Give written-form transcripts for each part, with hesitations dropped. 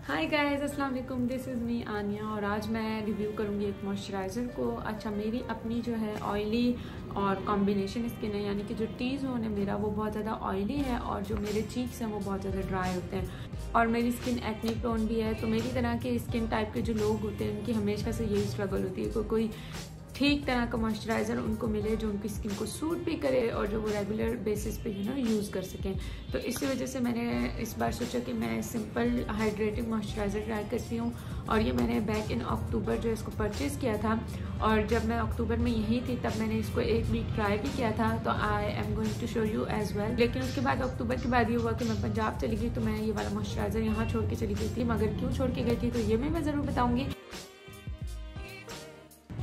Hi guys, अस्सलाम वालेकुम। This is me आनिया और आज मैं रिव्यू करूँगी एक मॉइस्चराइज़र को। अच्छा, मेरी अपनी जो है ऑयली और कॉम्बिनेशन स्किन है, यानी कि जो टी जोन है मेरा वो बहुत ज़्यादा ऑयली है और जो मेरे चीक्स हैं वो बहुत ज़्यादा ड्राई होते हैं और मेरी स्किन एक्ने प्रोन भी है। तो मेरी तरह के स्किन टाइप के जो लोग होते हैं उनकी हमेशा से यही स्ट्रगल होती है कोई ठीक तरह का मॉइस्चराइज़र उनको मिले जो उनकी स्किन को सूट भी करे और जो वो रेगुलर बेसिस पे यूज़ कर सकें। तो इसी वजह से मैंने इस बार सोचा कि मैं सिंपल हाइड्रेटिंग मॉइस्चराइज़र ट्राई करती हूँ और ये मैंने बैक इन अक्टूबर जो इसको परचेज़ किया था और जब मैं अक्टूबर में यहीं थी तब मैंने इसको एक वीक ट्राई भी किया था। तो I am going to show you as well. लेकिन उसके बाद अक्टूबर के बाद ये हुआ कि मैं पंजाब चली गई तो मैं ये वाला मॉइस्चराइज़र यहाँ छोड़ के चली गई थी। मगर क्यों छोड़ के गई थी तो ये मैं ज़रूर बताऊँगी।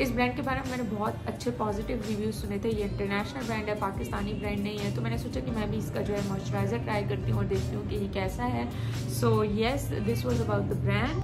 इस ब्रांड के बारे में मैंने बहुत अच्छे पॉजिटिव रिव्यूज़ सुने थे। ये इंटरनेशनल ब्रांड है, पाकिस्तानी ब्रांड नहीं है। तो मैंने सोचा कि मैं भी इसका जो है मॉइस्चराइज़र ट्राई करती हूँ और देखती हूँ कि ये कैसा है। So yes, this was about the brand.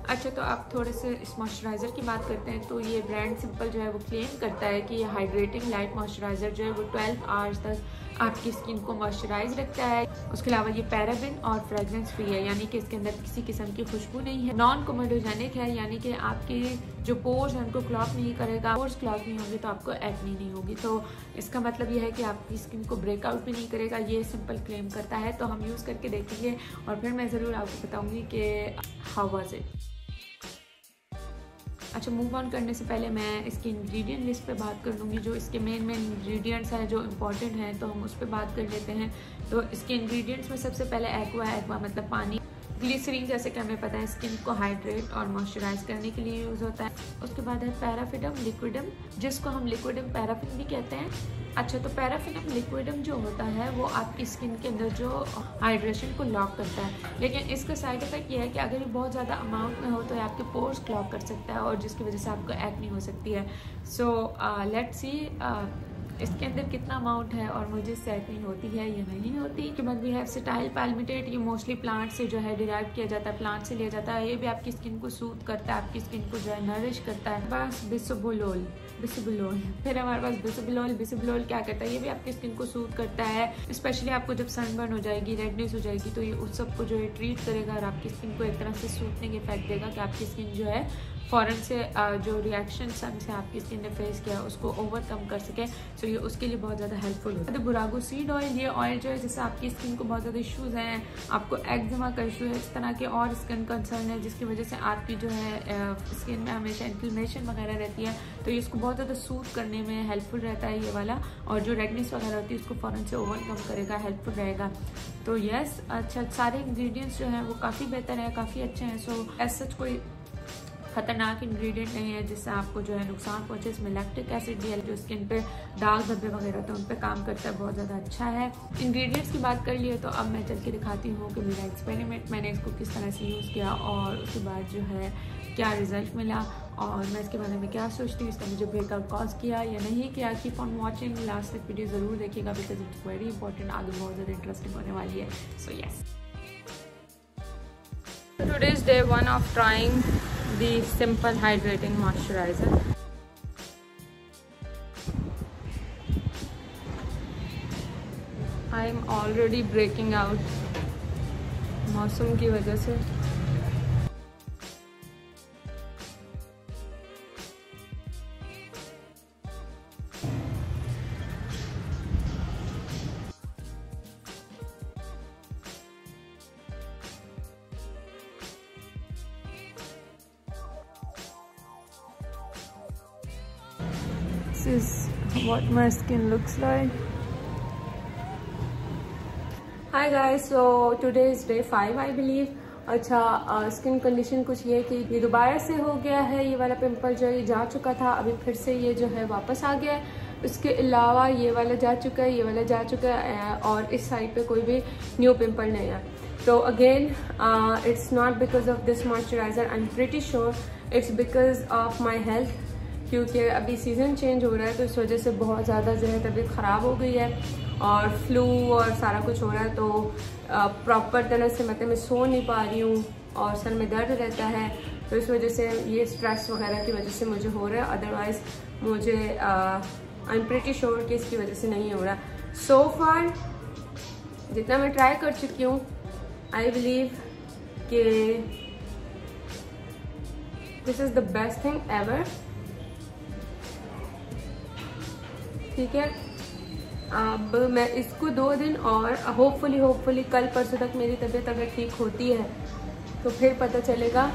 अच्छा, तो आप थोड़े से इस मॉइस्चराइज़र की बात करते हैं। तो ये ब्रांड सिंपल जो है वो क्लेम करता है कि ये हाइड्रेटिंग लाइट मॉइस्चराइज़र जो है वो 12 आवर्स तक आपकी स्किन को मॉइस्चराइज रखता है। उसके अलावा ये पैराबिन और फ्रेग्रेंस फ्री है, यानी कि इसके अंदर किसी किस्म की खुशबू नहीं है। नॉन कोमेडोजेनिक है, यानी कि आपके जो पोर्स हैं उनको क्लॉग नहीं करेगा। पोर्स क्लॉग नहीं होंगे तो आपको एक्ने नहीं होगी। तो इसका मतलब ये है कि आपकी स्किन को ब्रेकआउट भी नहीं करेगा। ये सिंपल क्लेम करता है। तो हम यूज़ करके देखेंगे और फिर मैं ज़रूर आपको बताऊँगी कि हाउ वाज इट। अच्छा, मूव ऑन करने से पहले मैं इसकी इंग्रेडिएंट लिस्ट पे बात कर लूँगी। जो इसके मेन इंग्रेडिएंट्स हैं जो इम्पोर्टेंट हैं तो हम उस पर बात कर लेते हैं। तो इसके इंग्रेडिएंट्स में सबसे पहले एक्वा मतलब पानी। ग्लिसरीन, जैसे कि हमें पता है स्किन को हाइड्रेट और मॉइस्चराइज करने के लिए यूज़ होता है। उसके बाद है पैराफिनम लिक्विडम, जिसको हम लिक्विडम पैराफिन भी कहते हैं। अच्छा, तो पैराफिनम लिक्विडम जो होता है वो आपकी स्किन के अंदर जो हाइड्रेशन को लॉक करता है। लेकिन इसका साइड इफेक्ट ये है कि अगर ये बहुत ज़्यादा अमाउंट में हो तो ये आपके पोर्स क्लॉग कर सकता है और जिसकी वजह से आपको एक्ने हो सकती है। सो लेट्स सी इसके अंदर कितना अमाउंट है और मुझे सेट नहीं होती है या नहीं होती। उसके बाद भी है सिटाइल पाल्मिटेट। ये मोस्टली प्लांट से जो है डिराइव किया जाता है, प्लांट से लिया जाता है। ये भी आपकी स्किन को सूट करता है, आपकी स्किन को जो है नरिश करता है। बस बिसोबोलोल फिर हमारे पास बिसोबोलोल क्या करता है, ये भी आपकी स्किन को सूट करता है। स्पेशली आपको जब सनबर्न हो जाएगी, रेडनेस हो जाएगी तो ये उस सब को जो है ट्रीट करेगा और आपकी स्किन को एक तरह से सूटनिंग इफेक्ट देगा कि आपकी स्किन जो है फ़ौरन से जो रिएक्शन सन से आपकी स्किन ने फेस किया उसको ओवरकम कर सके। सो ये उसके लिए बहुत ज़्यादा हेल्पफुल होता है। बुरागो सीड ऑयल, ये ऑयल जो है जैसे आपकी स्किन को बहुत ज़्यादा इश्यूज़ हैं, आपको एक्जिमा का इशू है, इस तरह के और स्किन कंसर्न है जिसकी वजह से आपकी जो है स्किन में हमेशा इन्फ्लेमेशन वगैरह रहती है, तो ये इसको बहुत ज़्यादा सूट करने में हेल्पफुल रहता है ये वाला। और जो रेडनेस वगैरह होती है उसको फ़ौरन से ओवरकम करेगा, हेल्पफुल रहेगा। तो यस, अच्छा, सारे इंग्रेडिएंट्स जो हैं वो काफ़ी बेहतर है, काफ़ी अच्छे हैं। सो एज सच कोई खतरनाक इंग्रेडिएंट नहीं है जिससे आपको जो है नुकसान पहुंचे। इसमें लैक्टिक एसिड भी है जो स्किन पे दाग धब्बे वगैरह होते हैं उन पे काम करता है, बहुत ज़्यादा अच्छा है। इंग्रेडिएंट्स की बात कर लिए तो अब मैं चल के दिखाती हूँ कि मेरा एक्सपेरिमेंट मैंने इसको किस तरह से यूज़ किया और उसके बाद जो है क्या रिजल्ट मिला और मैं इसके बारे में क्या सोचती हूँ, इसका मुझे ब्रेकआउट कॉज किया या नहीं किया। कीप ऑन वॉचिंग, लास्ट तक वीडियो ज़रूर देखिएगा बिकॉज इट्स वेरी इंपॉर्टेंट, आगे बहुत ज़्यादा इंटरेस्टिंग होने वाली है। So yes, today's day 1 of trying the simple hydrating moisturizer. I am already breaking out मौसम की वजह से। This is what my skin looks like. Hi guys, so today is day 5 I believe. अच्छा, skin condition कुछ ये कि ये दोबारा से हो गया है, ये वाला पिंपल जो ये जा चुका था, अभी फिर से ये जो है वापस आ गया है। उसके अलावा ये वाला जा चुका है, ये वाला जा चुका है और इस साइड पे कोई भी न्यू पिंपल नहीं है। तो again it's not because of this moisturiser, I am pretty sure it's because of my health, क्योंकि अभी सीज़न चेंज हो रहा है तो इस वजह से बहुत ज़्यादा जो है तबीयत ख़राब हो गई है और फ्लू और सारा कुछ हो रहा है। तो प्रॉपर तरह से मतलब मैं सो नहीं पा रही हूँ और सर में दर्द रहता है, तो इस वजह से ये स्ट्रेस वगैरह की वजह से मुझे हो रहा है। अदरवाइज़ मुझे आई एम प्रीटी श्योर कि इसकी वजह से नहीं हो रहा। सो फार जितना मैं ट्राई कर चुकी हूँ, आई बिलीव कि this is the best thing ever. ठीक है, अब मैं इसको 2 दिन और होपफुली कल परसों तक मेरी तबीयत अगर ठीक होती है तो फिर पता चलेगा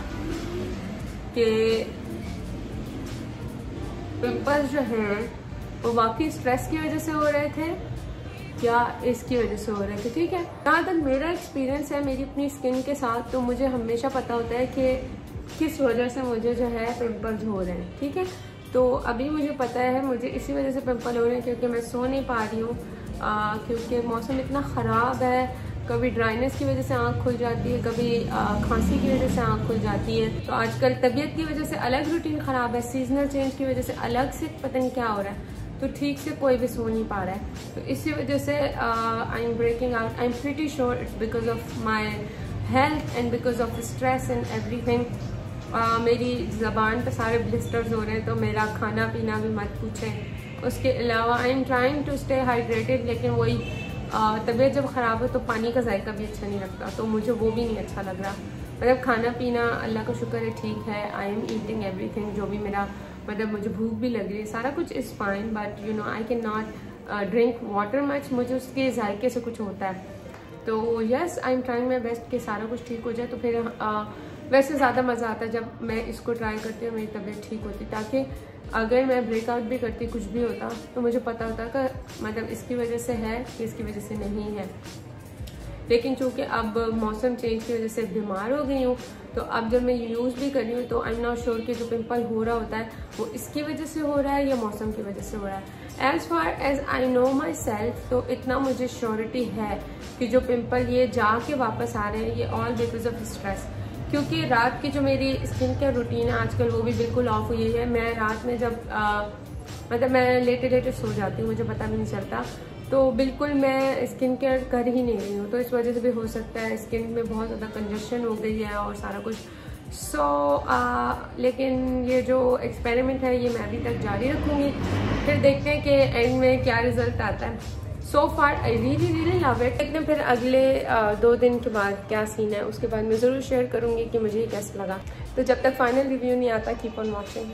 कि पिंपल्स जो हैं वो वाकई स्ट्रेस की वजह से हो रहे थे या इसकी वजह से हो रहे थे। ठीक है, जहाँ तक मेरा एक्सपीरियंस है मेरी अपनी स्किन के साथ, तो मुझे हमेशा पता होता है कि किस वजह से मुझे जो है पिंपल्स हो रहे हैं। ठीक है, तो अभी मुझे पता है मुझे इसी वजह से पिंपल हो रहे हैं क्योंकि मैं सो नहीं पा रही हूँ, क्योंकि मौसम इतना ख़राब है। कभी ड्राइनेस की वजह से आँख खुल जाती है, कभी खांसी की वजह से आँख खुल जाती है। तो आजकल तबीयत की वजह से अलग रूटीन ख़राब है, सीजनल चेंज की वजह से अलग से पता नहीं क्या हो रहा है, तो ठीक से कोई भी सो नहीं पा रहा है। तो इसी वजह से I am breaking out. I am pretty sure it's because of my health and because of stress and everything. मेरी ज़बान पे सारे ब्लिस्टर्स हो रहे हैं, तो मेरा खाना पीना भी मत पूछें। उसके अलावा I am trying to stay hydrated, लेकिन वही तबीयत जब ख़राब हो तो पानी का जायका भी अच्छा नहीं लगता, तो मुझे वो भी नहीं अच्छा लग रहा। मतलब खाना पीना अल्लाह का शुक्र है ठीक है, आई एम ईटिंग एवरीथिंग, जो भी मेरा मतलब मुझे भूख भी लग रही है, सारा कुछ is fine, but you know I can not drink water much, मुझे उसके जायके से कुछ होता है। तो yes, I am trying my best कि सारा कुछ ठीक हो जाए। तो फिर वैसे ज़्यादा मज़ा आता है जब मैं इसको ट्राई करती हूँ, मेरी तबीयत ठीक होती, ताकि अगर मैं ब्रेकआउट भी करती कुछ भी होता तो मुझे पता होता कि मतलब इसकी वजह से है कि इसकी वजह से नहीं है। लेकिन चूँकि अब मौसम चेंज की वजह से बीमार हो गई हूँ, तो अब जब मैं यूज़ भी कर रही हूँ तो आई एम नॉट श्योर कि जो पिंपल हो रहा होता है वो इसकी वजह से हो रहा है या मौसम की वजह से हो रहा है। As far as I know myself, तो इतना मुझे श्योरिटी है कि जो पिंपल ये जाके वापस आ रहे हैं ये ऑल बिकॉज ऑफ स्ट्रेस। क्योंकि रात की जो मेरी स्किन केयर रूटीन है आजकल वो भी बिल्कुल ऑफ हुई है। मैं रात में जब मतलब मैं लेटे सो जाती हूँ, मुझे पता भी नहीं चलता, तो बिल्कुल मैं स्किन केयर कर ही नहीं रही हूँ। तो इस वजह से भी हो सकता है स्किन में बहुत ज़्यादा कंजेशन हो गई है और सारा कुछ। लेकिन ये जो एक्सपेरिमेंट है ये मैं अभी तक जारी रखूँगी, फिर देखते हैं कि एंड में क्या रिजल्ट आता है। सो फार आई रियली लव इट। लेकिन फिर अगले 2 दिन के बाद क्या सीन है उसके बाद मैं ज़रूर शेयर करूँगी कि मुझे कैसा लगा। तो जब तक फाइनल रिव्यू नहीं आता, कीप ऑन वॉचिंग।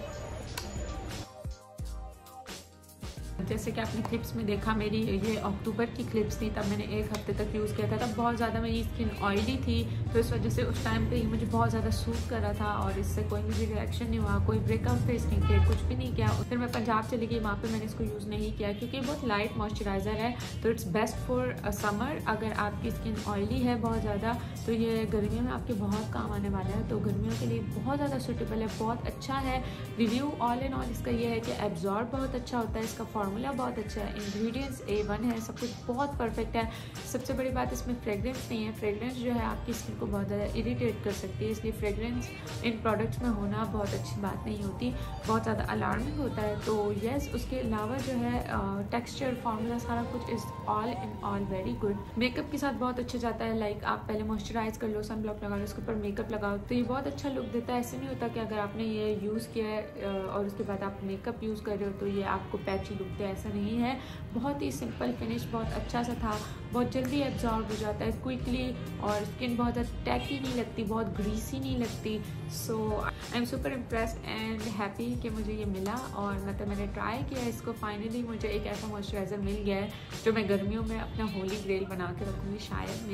जैसे कि आपने क्लिप्स में देखा, मेरी ये अक्टूबर की क्लिप्स थी, तब मैंने 1 हफ्ते तक यूज़ किया था। तब बहुत ज़्यादा मेरी स्किन ऑयली थी, तो इस वजह से उस टाइम पे ही मुझे बहुत ज़्यादा सूट कर रहा था और इससे कोई भी रिएक्शन नहीं हुआ, कोई ब्रेकआउट फेस नहीं किया, कुछ भी नहीं किया। फिर मैं पंजाब चली गई, वहाँ पे मैंने इसको यूज़ नहीं किया क्योंकि बहुत लाइट मॉइस्चराइज़र है, तो इट्स बेस्ट फॉर समर। अगर आपकी स्किन ऑयली है बहुत ज़्यादा तो ये गर्मियों में आपके बहुत काम आने वाला है, तो गर्मियों के लिए बहुत ज़्यादा सूटेबल है, बहुत अच्छा है। रिव्यू ऑल इन ऑल इसका ये है कि एब्जॉर्ब बहुत अच्छा होता है, इसका फार्मूला बहुत अच्छा है, इंग्रेडिएंट्स A1 है, सब कुछ बहुत परफेक्ट है। सबसे बड़ी बात इसमें फ्रेग्रेंस नहीं है। फ्रेग्रेंस जो है आपकी स्किन को बहुत ज़्यादा इरिटेट कर सकती है, इसलिए फ्रेग्रेंस इन प्रोडक्ट्स में होना बहुत अच्छी बात नहीं होती, बहुत ज़्यादा अलार्मिंग होता है। तो यस, उसके अलावा जो है टेक्सचर, फार्मूला, सारा कुछ is all in all very good. Makeup के साथ बहुत अच्छा जाता है। लाइक आप पहले मॉइस्चराइज कर लो, सन ब्लॉक लगा लो, उसके ऊपर मेकअप लगाओ, तो ये बहुत अच्छा लुक देता है। ऐसे नहीं होता कि अगर आपने ये यूज़ किया है और उसके बाद आप मेकअप यूज़ कर रहे हो तो ये आपको पैची लुक दे, ऐसा नहीं है। बहुत ही सिंपल फिनिश, बहुत अच्छा सा था, बहुत जल्दी एब्जॉर्ब हो जाता है क्विकली और स्किन बहुत ज़्यादा टैकी नहीं लगती, बहुत ग्रीसी नहीं लगती। So I am super impressed and happy कि मुझे ये मिला और मतलब मैंने ट्राई किया इसको। फाइनली मुझे एक ऐसा मॉइस्चराइज़र मिल गया है जो मैं गर्मियों में अपना होली ग्रेल बना के रखूँगी शायद,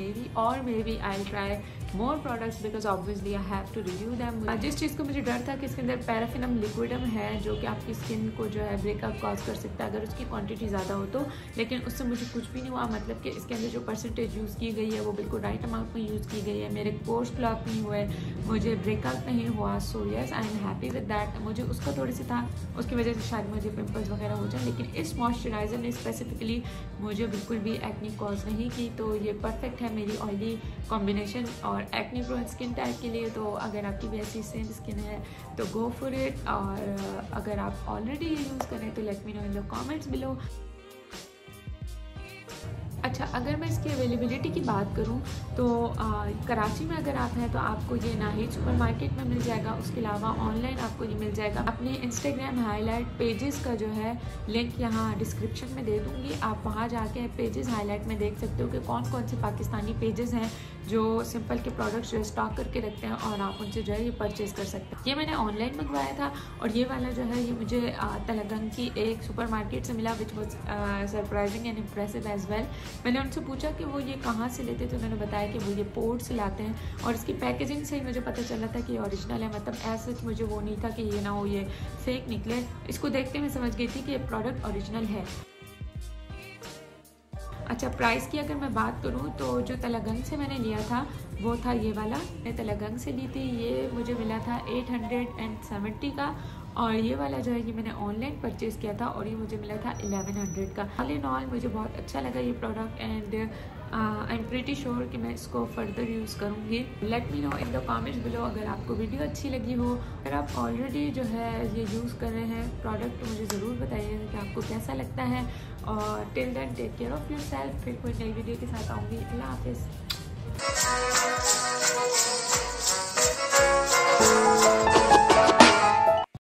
maybe I try more products because obviously I have to review them. जिस चीज़ को मुझे डर था कि इसके अंदर पैराफिनम लिक्विडम है जो कि आपकी स्किन को जो है ब्रेकअप कॉज कर सकता है अगर उसकी क्वांटिटी ज़्यादा हो तो, लेकिन उससे मुझे कुछ भी नहीं हुआ। मतलब कि इसके अंदर जो परसेंटेज यूज़ की गई है वो बिल्कुल राइट अमाउंट में यूज़ की गई है, मेरे पोर्स ब्लॉक नहीं हुए, मुझे ब्रेकआउट नहीं हुआ। So yes, I am happy with that. मुझे उसका थोड़ी सी था, उसकी वजह से शायद मुझे पिंपल्स वगैरह हो जाए, लेकिन इस मॉइस्चराइज़र ने स्पेसिफिकली मुझे बिल्कुल भी एक्ने कॉज नहीं की। तो ये परफेक्ट है मेरी ऑयली कॉम्बिनेशन और एक्ने प्रोन स्किन टाइप के लिए। तो अगर आपकी भी ऐसी सेम स्किन है तो गो फॉर इट, और अगर आप ऑलरेडी ये यूज़ करें तो let me know in the comments below. अच्छा, अगर मैं इसकी अवेलेबिलिटी की बात करूं तो कराची में अगर आप हैं तो आपको ये नाहिद सुपरमार्केट में मिल जाएगा, उसके अलावा ऑनलाइन आपको ये मिल जाएगा। अपने इंस्टाग्राम हाईलाइट पेजेस का जो है लिंक यहाँ डिस्क्रिप्शन में दे दूँगी, आप वहाँ जाके पेजेस हाईलाइट में देख सकते हो कि कौन कौन से पाकिस्तानी पेजेस हैं जो सिंपल के प्रोडक्ट्स जो स्टॉक करके रखते हैं और आप उनसे जो है ये परचेज़ कर सकते हैं। ये मैंने ऑनलाइन मंगवाया था और ये वाला जो है ये मुझे तलगंग की एक सुपरमार्केट से मिला, which was surprising and impressive as well. मैंने उनसे पूछा कि वो ये कहाँ से लेते, तो उन्होंने बताया कि वो ये पोर्ट से लाते हैं और इसकी पैकेजिंग से ही मुझे पता चला था कि ये ओरिजिनल है। मतलब ऐसा मुझे वो नहीं था कि ये ना हो ये फेक निकले। इसको देखते मैं समझ गई थी कि ये प्रोडक्ट ओरिजिनल है। अच्छा, प्राइस की अगर मैं बात करूँ तो जो तलगंग से मैंने लिया था वो था ये वाला। मैंने तलगंग से ली थी, ये मुझे मिला था 870 का, और ये वाला जो है ये मैंने ऑनलाइन परचेज़ किया था और ये मुझे मिला था 1100 का। ऑल इन ऑल मुझे बहुत अच्छा लगा ये product and I am pretty sure कि मैं इसको फर्दर यूज़ करूँगी। Let me know in the comments below अगर आपको वीडियो अच्छी लगी हो। अगर आप ऑलरेडी जो है ये यूज़ कर रहे हैं प्रोडक्ट तो मुझे ज़रूर बताइएगा कि आपको कैसा लगता है। और till then take care of yourself. फिर कोई नई वीडियो के साथ आऊँगी। अल्लाह हाफिज़।